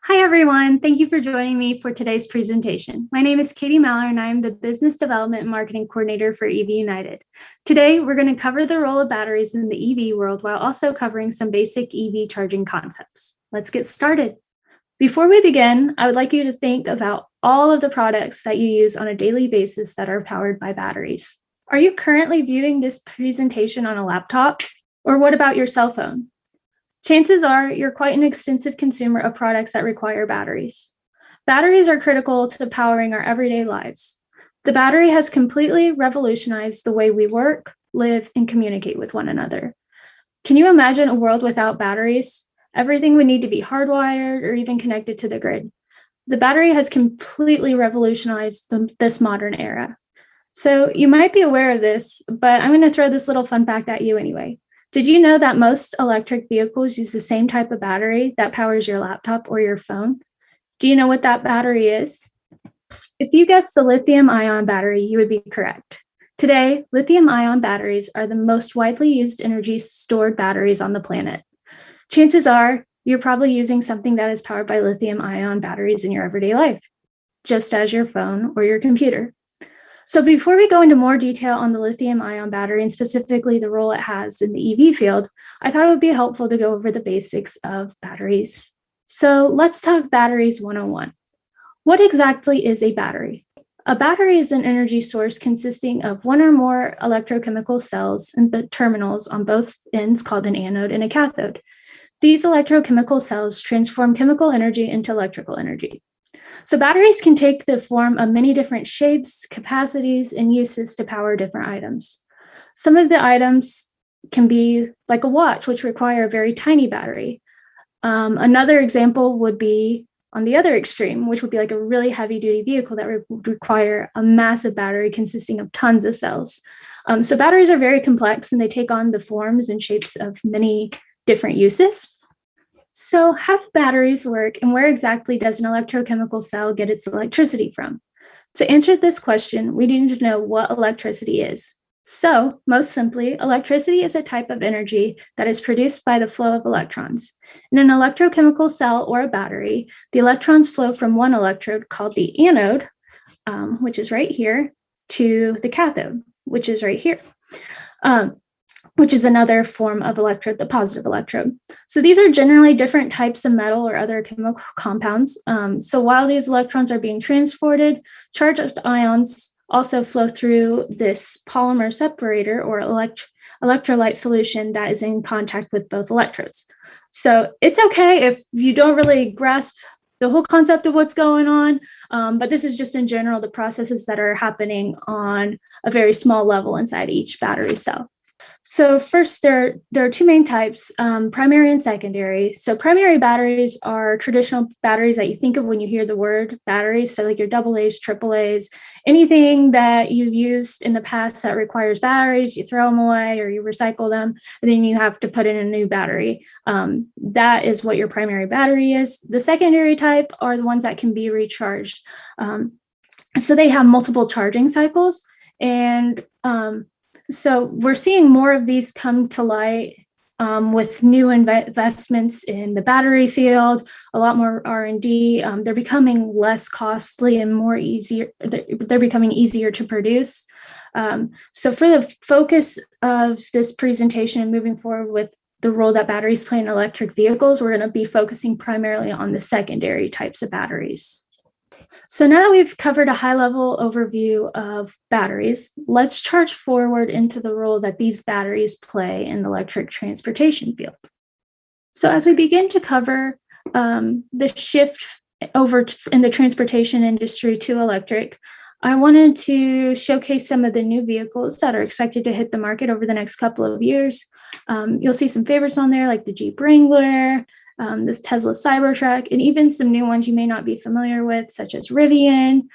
Hi, everyone. Thank you for joining me for today's presentation. My name is Katie Mallor, and I am the Business Development and Marketing Coordinator for EV United. Today, we're going to cover the role of batteries in the EV world while also covering some basic EV charging concepts. Let's get started. Before we begin, I would like you to think about all of the products that you use on a daily basis that are powered by batteries. Are you currently viewing this presentation on a laptop? Or what about your cell phone? Chances are you're quite an extensive consumer of products that require batteries. Batteries are critical to powering our everyday lives. The battery has completely revolutionized the way we work, live, and communicate with one another. Can you imagine a world without batteries? Everything would need to be hardwired or even connected to the grid. The battery has completely revolutionized this modern era. So you might be aware of this, but I'm going to throw this little fun fact at you anyway. Did you know that most electric vehicles use the same type of battery that powers your laptop or your phone? Do you know what that battery is? If you guessed the lithium ion battery, you would be correct. Today, lithium ion batteries are the most widely used energy stored batteries on the planet. Chances are you're probably using something that is powered by lithium ion batteries in your everyday life, just as your phone or your computer. So before we go into more detail on the lithium ion battery and specifically the role it has in the EV field, I thought it would be helpful to go over the basics of batteries. So let's talk batteries 101. What exactly is a battery? A battery is an energy source consisting of one or more electrochemical cells and the terminals on both ends called an anode and a cathode. These electrochemical cells transform chemical energy into electrical energy. So batteries can take the form of many different shapes, capacities, and uses to power different items. Some of the items can be like a watch, which require a very tiny battery. Another example would be on the other extreme, which would be like a really heavy-duty vehicle that would require a massive battery consisting of tons of cells. So batteries are very complex, and they take on the forms and shapes of many different uses. So how do batteries work, and where exactly does an electrochemical cell get its electricity from? To answer this question, we need to know what electricity is. So, most simply, electricity is a type of energy that is produced by the flow of electrons. In an electrochemical cell or a battery, the electrons flow from one electrode called the anode, which is right here, to the cathode, which is right here. Which is another form of electrode, the positive electrode. So these are generally different types of metal or other chemical compounds. So while these electrons are being transported, charged ions also flow through this polymer separator or electrolyte solution that is in contact with both electrodes. So it's okay if you don't really grasp the whole concept of what's going on, but this is just in general the processes that are happening on a very small level inside each battery cell. So first, there are two main types, primary and secondary. So primary batteries are traditional batteries that you think of when you hear the word batteries. So like your AA's, AAA's, anything that you've used in the past that requires batteries, you throw them away or you recycle them, and then you have to put in a new battery. That is what your primary battery is. The secondary type are the ones that can be recharged. So they have multiple charging cycles, and so we're seeing more of these come to light with new investments in the battery field, a lot more R&D. They're becoming less costly and more easier. They're becoming easier to produce. So for the focus of this presentation and moving forward with the role that batteries play in electric vehicles, we're going to be focusing primarily on the secondary types of batteries. So now that we've covered a high-level overview of batteries, let's charge forward into the role that these batteries play in the electric transportation field. So as we begin to cover the shift over in the transportation industry to electric, I wanted to showcase some of the new vehicles that are expected to hit the market over the next couple of years. You'll see some favorites on there like the Jeep Wrangler, this Tesla Cybertruck, and even some new ones you may not be familiar with, such as Rivian.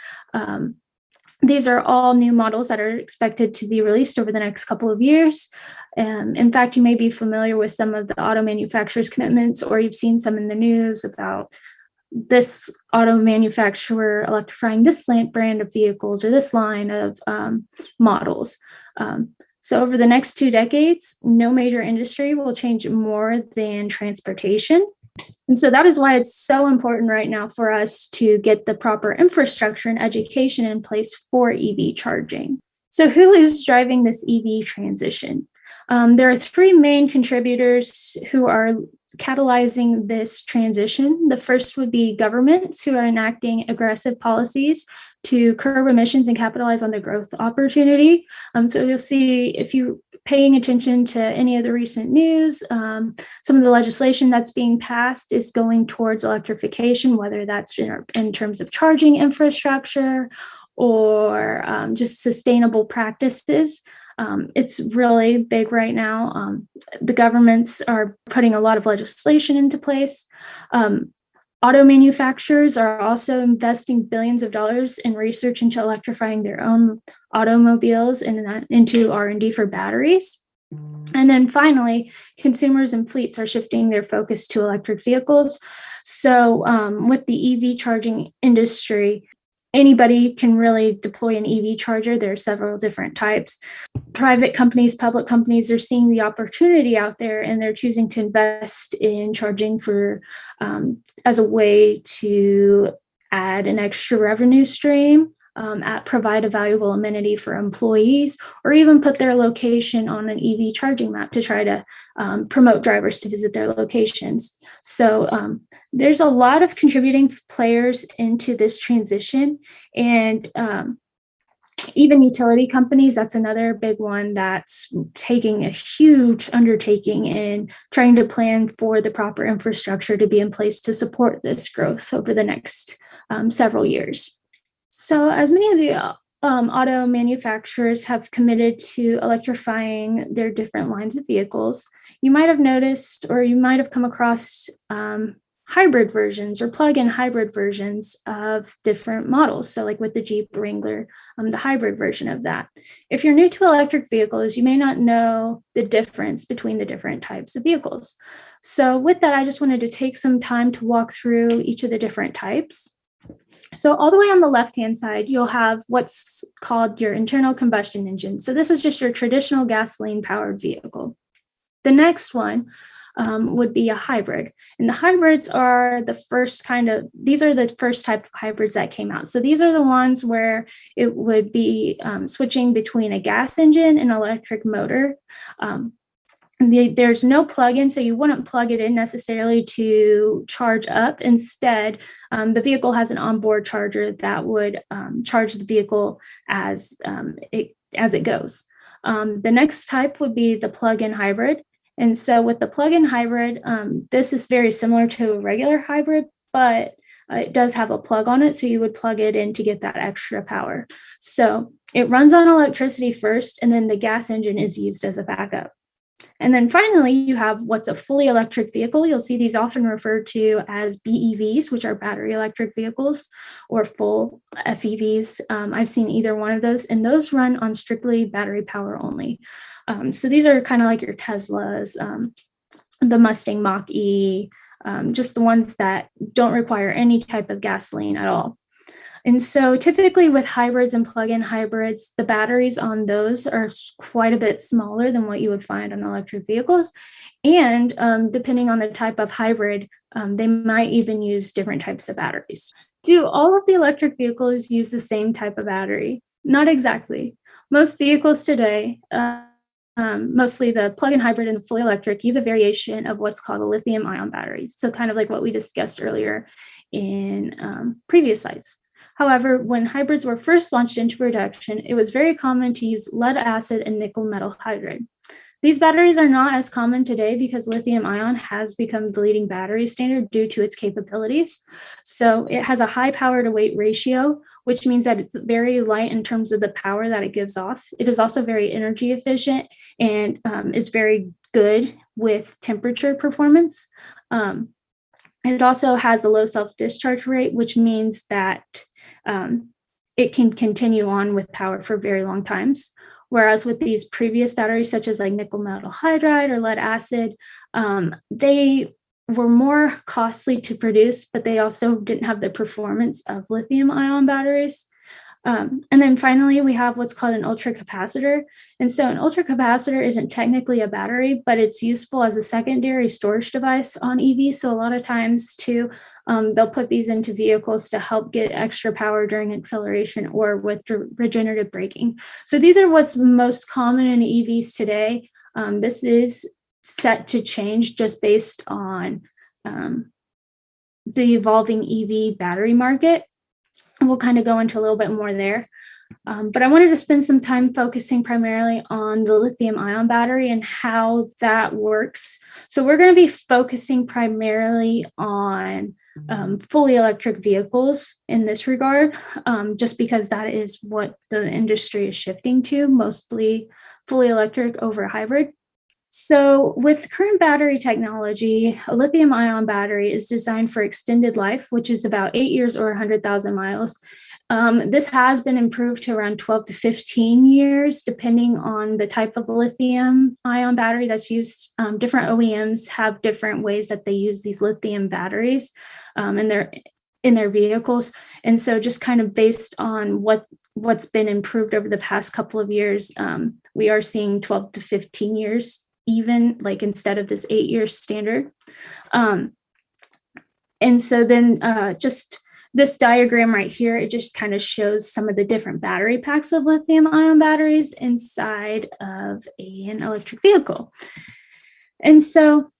These are all new models that are expected to be released over the next couple of years. In fact, you may be familiar with some of the auto manufacturers' commitments, or you've seen some in the news about this auto manufacturer electrifying this brand of vehicles or this line of models. So over the next 2 decades, no major industry will change more than transportation. And so that is why it's so important right now for us to get the proper infrastructure and education in place for EV charging. So who is driving this EV transition? There are three main contributors who are catalyzing this transition. The first would be governments who are enacting aggressive policies to curb emissions and capitalize on the growth opportunity. So you'll see, if you're paying attention to any of the recent news, some of the legislation that's being passed is going towards electrification, whether that's in terms of charging infrastructure or just sustainable practices. It's really big right now. The governments are putting a lot of legislation into place. Auto manufacturers are also investing billions of dollars in research into electrifying their own automobiles and into R&D for batteries. And then finally, consumers and fleets are shifting their focus to electric vehicles. So with the EV charging industry, anybody can really deploy an EV charger. There are several different types. Private companies, public companies are seeing the opportunity out there, and they're choosing to invest in charging for as a way to add an extra revenue stream, provide a valuable amenity for employees, or even put their location on an EV charging map to try to promote drivers to visit their locations. So there's a lot of contributing players into this transition, and even utility companies, that's another big one that's taking a huge undertaking in trying to plan for the proper infrastructure to be in place to support this growth over the next several years. So as many of the auto manufacturers have committed to electrifying their different lines of vehicles, you might have noticed, or you might have come across hybrid versions or plug-in hybrid versions of different models. So like with the Jeep Wrangler, the hybrid version of that. If you're new to electric vehicles, you may not know the difference between the different types of vehicles. So with that, I just wanted to take some time to walk through each of the different types. So all the way on the left-hand side, you'll have what's called your internal combustion engine. So this is just your traditional gasoline-powered vehicle. The next one would be a hybrid. And the hybrids are the first these are the first type of hybrids that came out. So these are the ones where it would be switching between a gas engine and electric motor. There's no plug-in, so you wouldn't plug it in necessarily to charge up. Instead, the vehicle has an onboard charger that would charge the vehicle as it goes. The next type would be the plug-in hybrid. And so with the plug-in hybrid, this is very similar to a regular hybrid, but it does have a plug on it. So you would plug it in to get that extra power. So it runs on electricity first, and then the gas engine is used as a backup. And then finally, you have what's a fully electric vehicle. You'll see these often referred to as BEVs, which are battery electric vehicles, or full FEVs. I've seen either one of those, and those run on strictly battery power only. So these are kind of like your Teslas, the Mustang Mach-E, just the ones that don't require any type of gasoline at all. And so typically with hybrids and plug-in hybrids, the batteries on those are quite a bit smaller than what you would find on electric vehicles. And depending on the type of hybrid, they might even use different types of batteries. Do all of the electric vehicles use the same type of battery? Not exactly. Most vehicles today, mostly the plug-in hybrid and the fully electric, use a variation of what's called a lithium ion battery. So kind of like what we discussed earlier in previous slides. However, when hybrids were first launched into production, it was very common to use lead acid and nickel metal hydride. These batteries are not as common today because lithium ion has become the leading battery standard due to its capabilities. So it has a high power to weight ratio, which means that it's very light in terms of the power that it gives off. It is also very energy efficient and is very good with temperature performance. It also has a low self-discharge rate, which means that it can continue on with power for very long times. Whereas with these previous batteries, such as like nickel metal hydride or lead acid, they were more costly to produce, but they also didn't have the performance of lithium ion batteries. And then finally, we have what's called an ultracapacitor. And so an ultracapacitor isn't technically a battery, but it's useful as a secondary storage device on EVs. So a lot of times too, they'll put these into vehicles to help get extra power during acceleration or with regenerative braking. So these are what's most common in EVs today. This is set to change just based on the evolving EV battery market. We'll kind of go into a little bit more there. But I wanted to spend some time focusing primarily on the lithium ion battery and how that works. So we're going to be focusing primarily on fully electric vehicles in this regard, just because that is what the industry is shifting to, mostly fully electric over hybrid. So with current battery technology, a lithium ion battery is designed for extended life, which is about 8 years or 100,000 miles. This has been improved to around 12 to 15 years, depending on the type of lithium ion battery that's used. Different OEMs have different ways that they use these lithium batteries in their vehicles. And so just kind of based on what's been improved over the past couple of years, we are seeing 12 to 15 years even, like instead of this 8-year standard. And so then just this diagram right here, it just kind of shows some of the different battery packs of lithium ion batteries inside of an electric vehicle. And so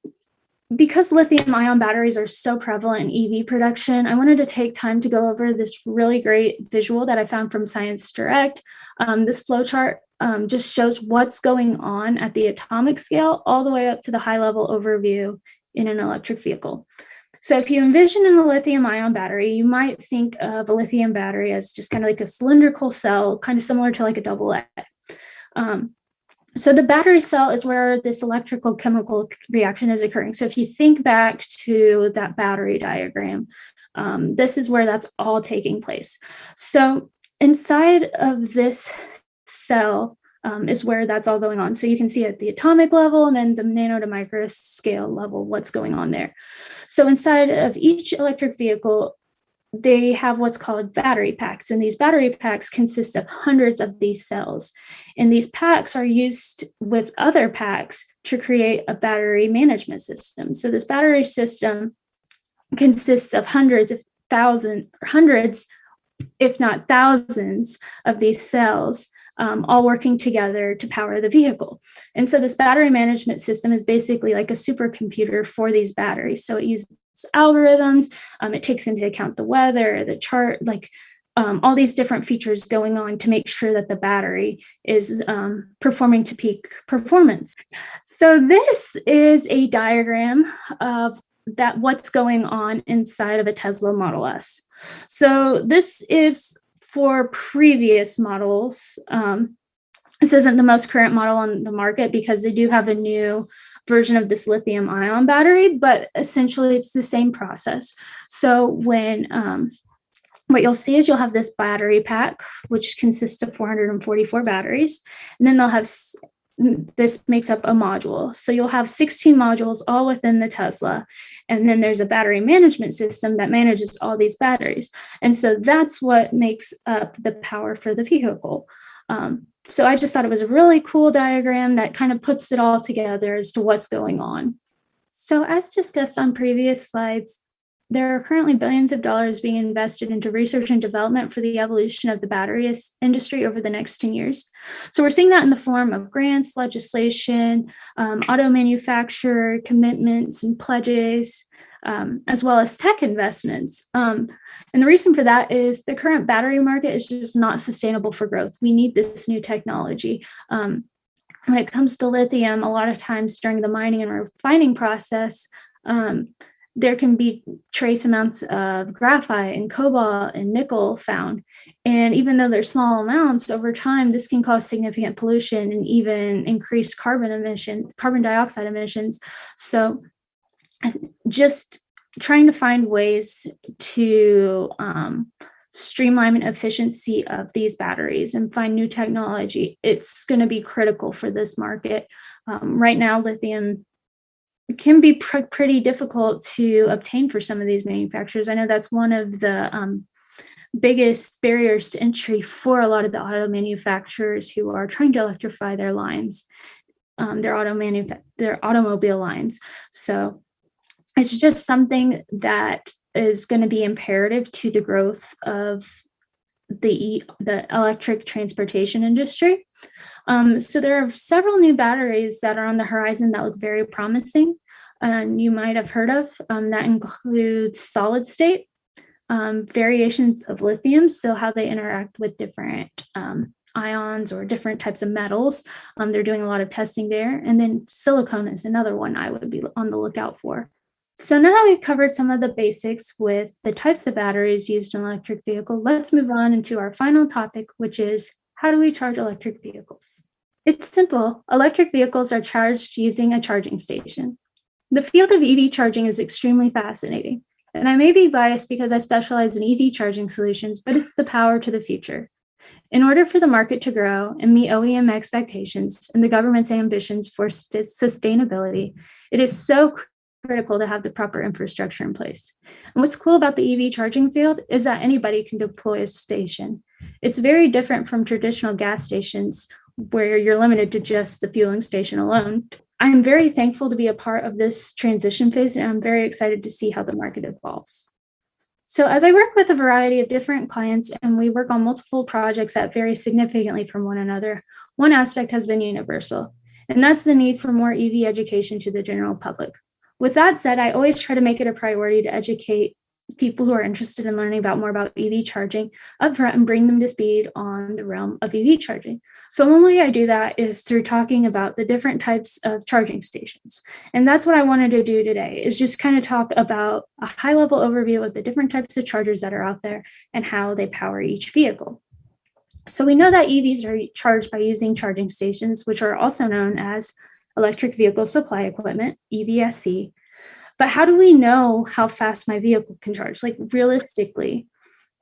because lithium ion batteries are so prevalent in EV production, I wanted to take time to go over this really great visual that I found from Science Direct. This flowchart just shows what's going on at the atomic scale all the way up to the high level overview in an electric vehicle. So if you envision in a lithium ion battery, you might think of a lithium battery as just kind of like a cylindrical cell, kind of similar to like a double A. So the battery cell is where this electrical chemical reaction is occurring. So if you think back to that battery diagram, this is where that's all taking place. So inside of this cell is where that's all going on. So you can see at the atomic level and then the nano to micro scale level, what's going on there. So inside of each electric vehicle, they have what's called battery packs. And these battery packs consist of hundreds of these cells. And these packs are used with other packs to create a battery management system. So this battery system consists of hundreds, if not thousands of these cells, all working together to power the vehicle. And so this battery management system is basically like a supercomputer for these batteries. So it uses algorithms, it takes into account the weather, the chart, like all these different features going on to make sure that the battery is performing to peak performance. So this is a diagram of what's going on inside of a Tesla Model S. So this is for previous models. This isn't the most current model on the market because they do have a new version of this lithium ion battery, but essentially it's the same process. So when what you'll see is you'll have this battery pack, which consists of 444 batteries, and then they'll have this makes up a module. So you'll have 16 modules all within the Tesla. And then there's a battery management system that manages all these batteries. And so that's what makes up the power for the vehicle. So I just thought it was a really cool diagram that kind of puts it all together as to what's going on. So as discussed on previous slides, there are currently billions of dollars being invested into research and development for the evolution of the battery industry over the next 10 years. So we're seeing that in the form of grants, legislation, auto manufacturer commitments and pledges, as well as tech investments. And the reason for that is the current battery market is just not sustainable for growth. We need this new technology. When it comes to lithium, a lot of times during the mining and refining process, there can be trace amounts of graphite and cobalt and nickel found. And even though they're small amounts, over time, this can cause significant pollution and even increased carbon dioxide emissions. So just trying to find ways to streamline efficiency of these batteries and find new technology, it's going to be critical for this market. Right now, lithium can be pretty difficult to obtain for some of these manufacturers. I know that's one of the biggest barriers to entry for a lot of the auto manufacturers who are trying to electrify their lines, their automobile lines. So it's just something that is going to be imperative to the growth of the electric transportation industry. So there are several new batteries that are on the horizon that look very promising. You might have heard of that includes solid state, variations of lithium, so how they interact with different ions or different types of metals. They're doing a lot of testing there. And then silicone is another one I would be on the lookout for. So now that we've covered some of the basics with the types of batteries used in an electric vehicle, let's move on into our final topic, which is how do we charge electric vehicles? It's simple. Electric vehicles are charged using a charging station. The field of EV charging is extremely fascinating. And I may be biased because I specialize in EV charging solutions, but it's the power to the future. In order for the market to grow and meet OEM expectations and the government's ambitions for sustainability, it is so critical to have the proper infrastructure in place. And what's cool about the EV charging field is that anybody can deploy a station. It's very different from traditional gas stations where you're limited to just the fueling station alone. I'm very thankful to be a part of this transition phase, and I'm very excited to see how the market evolves. So as I work with a variety of different clients and we work on multiple projects that vary significantly from one another, one aspect has been universal, and that's the need for more EV education to the general public. With that said, I always try to make it a priority to educate people who are interested in learning more about EV charging upfront and bring them to speed on the realm of EV charging. So one way I do that is through talking about the different types of charging stations. And that's what I wanted to do today, is just kind of talk about a high-level overview of the different types of chargers that are out there and how they power each vehicle. So we know that EVs are charged by using charging stations, which are also known as electric vehicle supply equipment, EVSE. But how do we know how fast my vehicle can charge, like realistically?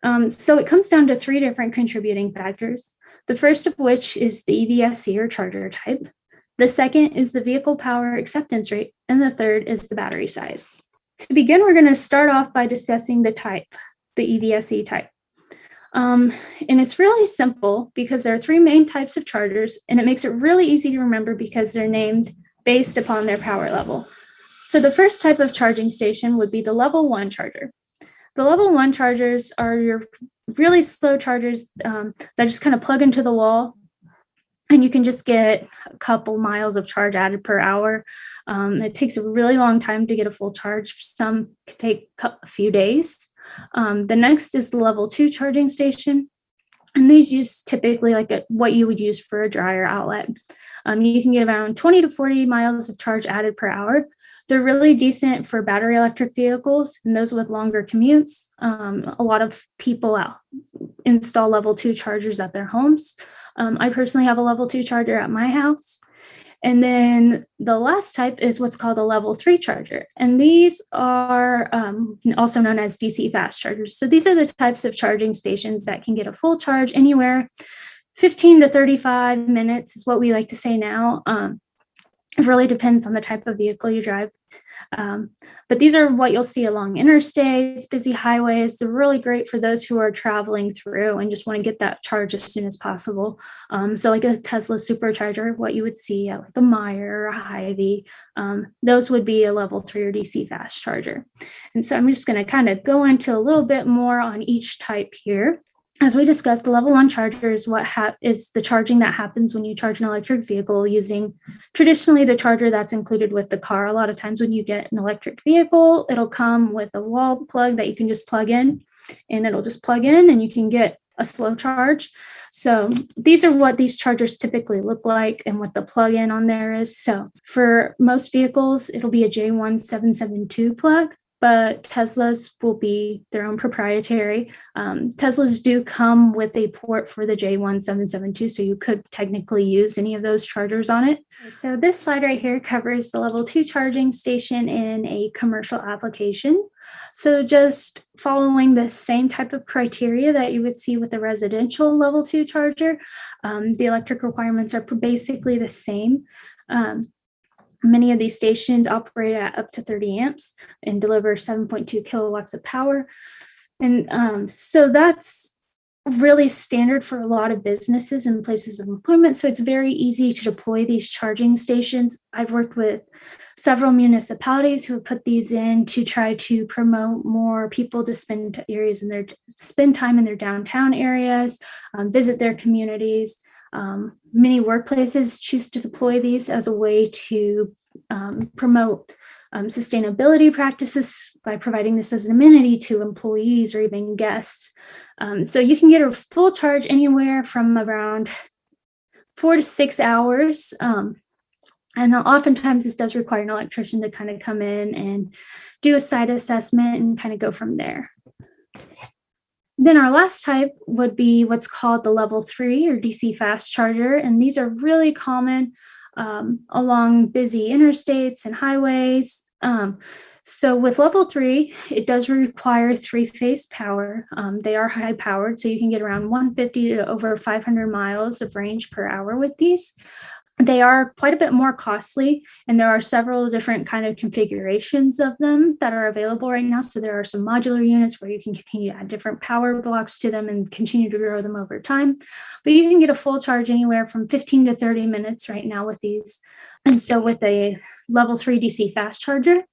So it comes down to three different contributing factors. The first of which is the EVSE or charger type. The second is the vehicle power acceptance rate. And the third is the battery size. To begin, we're going to start off by discussing the type, the EVSE type. And it's really simple because there are three main types of chargers, and it makes it really easy to remember because they're named based upon their power level. So the first type of charging station would be the level 1 charger. The level 1 chargers are your really slow chargers that just kind of plug into the wall, and you can just get a couple miles of charge added per hour. It takes a really long time to get a full charge. Some could take a few days. The next is the level 2 charging station. And these use typically what you would use for a dryer outlet. You can get around 20 to 40 miles of charge added per hour. They're really decent for battery electric vehicles and those with longer commutes. A lot of people install level 2 chargers at their homes. I personally have a level 2 charger at my house. And then the last type is what's called a level 3 charger. And these are also known as DC fast chargers. So these are the types of charging stations that can get a full charge anywhere 15 to 35 minutes is what we like to say now. It really depends on the type of vehicle you drive. But these are what you'll see along interstates, busy highways. They're really great for those who are traveling through and just want to get that charge as soon as possible. So like a Tesla supercharger, what you would see at like a Meyer or a Hy-Vee, those would be a level 3 or DC fast charger. And so I'm just going to kind of go into a little bit more on each type here. As we discussed, the level 1 charger is is the charging that happens when you charge an electric vehicle using traditionally the charger that's included with the car. A lot of times when you get an electric vehicle, it'll come with a wall plug that you can just plug in, and it'll just plug in and you can get a slow charge. So these are what these chargers typically look like and what the plug-in on there is. So for most vehicles, it'll be a J1772 plug. But Teslas will be their own proprietary. Teslas do come with a port for the J1772, so you could technically use any of those chargers on it. So this slide right here covers the level 2 charging station in a commercial application. So just following the same type of criteria that you would see with the residential level 2 charger, the electric requirements are basically the same. Many of these stations operate at up to 30 amps and deliver 7.2 kilowatts of power. And so that's really standard for a lot of businesses and places of employment. So it's very easy to deploy these charging stations. I've worked with several municipalities who have put these in to try to promote more people to spend time in their downtown areas, visit their communities. Many workplaces choose to deploy these as a way to promote sustainability practices by providing this as an amenity to employees or even guests. So you can get a full charge anywhere from around 4 to 6 hours. And oftentimes this does require an electrician to kind of come in and do a site assessment and kind of go from there. Then our last type would be what's called the level 3 or DC fast charger. And these are really common along busy interstates and highways. So with level 3, it does require 3-phase power. They are high powered, so you can get around 150 to over 500 miles of range per hour with these. They are quite a bit more costly, and there are several different kind of configurations of them that are available right now. So there are some modular units where you can continue to add different power blocks to them and continue to grow them over time. But you can get a full charge anywhere from 15 to 30 minutes right now with these. And so with a level 3 DC fast charger,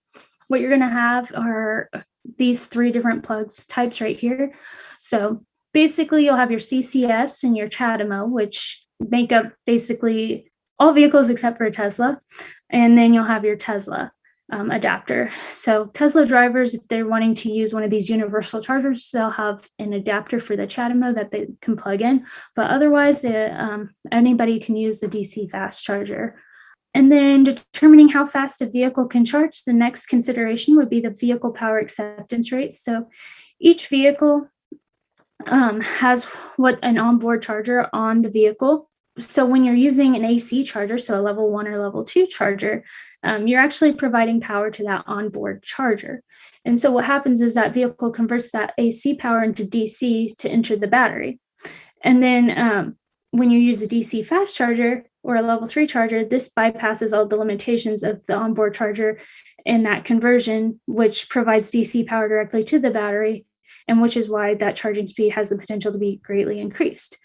what you're going to have are these 3 different plugs types right here. So basically you'll have your CCS and your CHAdeMO, which make up basically all vehicles except for a Tesla. And then you'll have your Tesla adapter. So Tesla drivers, if they're wanting to use one of these universal chargers, they'll have an adapter for the CHAdeMO that they can plug in. But otherwise, anybody can use the DC fast charger. And then determining how fast a vehicle can charge, the next consideration would be the vehicle power acceptance rate. So each vehicle has an onboard charger on the vehicle. So when you're using an AC charger, so a level 1 or level 2 charger, you're actually providing power to that onboard charger. And so what happens is that vehicle converts that AC power into DC to enter the battery. And then when you use a DC fast charger or a level 3 charger, this bypasses all the limitations of the onboard charger and that conversion, which provides DC power directly to the battery, and which is why that charging speed has the potential to be greatly increased.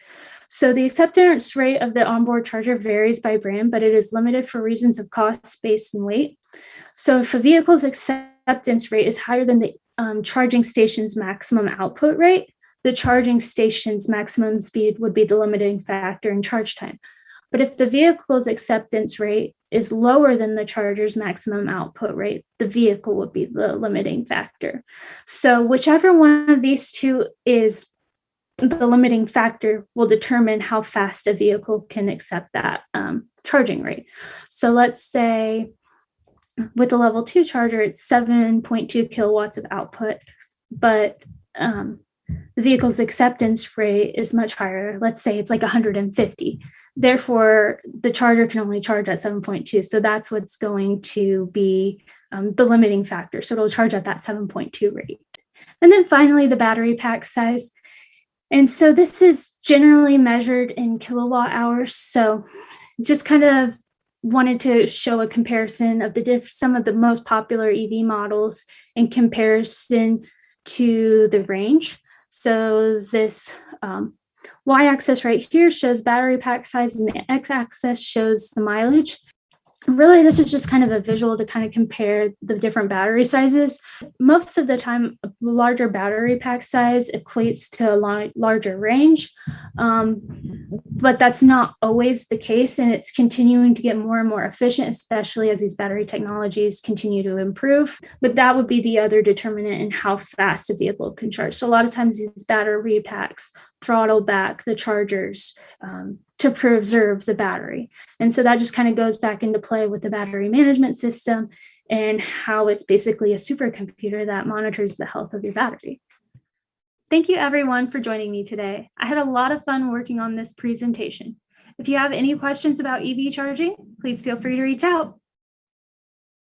So the acceptance rate of the onboard charger varies by brand, but it is limited for reasons of cost, space, and weight. So if a vehicle's acceptance rate is higher than the charging station's maximum output rate, the charging station's maximum speed would be the limiting factor in charge time. But if the vehicle's acceptance rate is lower than the charger's maximum output rate, the vehicle would be the limiting factor. So whichever one of these two is the limiting factor will determine how fast a vehicle can accept that charging rate. So let's say with the level 2 charger, it's 7.2 kilowatts of output, but the vehicle's acceptance rate is much higher. Let's say it's like 150. Therefore, the charger can only charge at 7.2. So that's what's going to be the limiting factor. So it'll charge at that 7.2 rate. And then finally, the battery pack size. And so this is generally measured in kilowatt hours. So just kind of wanted to show a comparison of some of the most popular EV models in comparison to the range. So this y-axis right here shows battery pack size, and the x-axis shows the mileage. Really, this is just kind of a visual to kind of compare the different battery sizes. Most of the time, a larger battery pack size equates to a larger range, but that's not always the case, and it's continuing to get more and more efficient, especially as these battery technologies continue to improve. But that would be the other determinant in how fast a vehicle can charge. So a lot of times these battery packs throttle back the chargers to preserve the battery. And so that just kind of goes back into play with the battery management system and how it's basically a supercomputer that monitors the health of your battery. Thank you everyone for joining me today. I had a lot of fun working on this presentation. If you have any questions about EV charging, please feel free to reach out.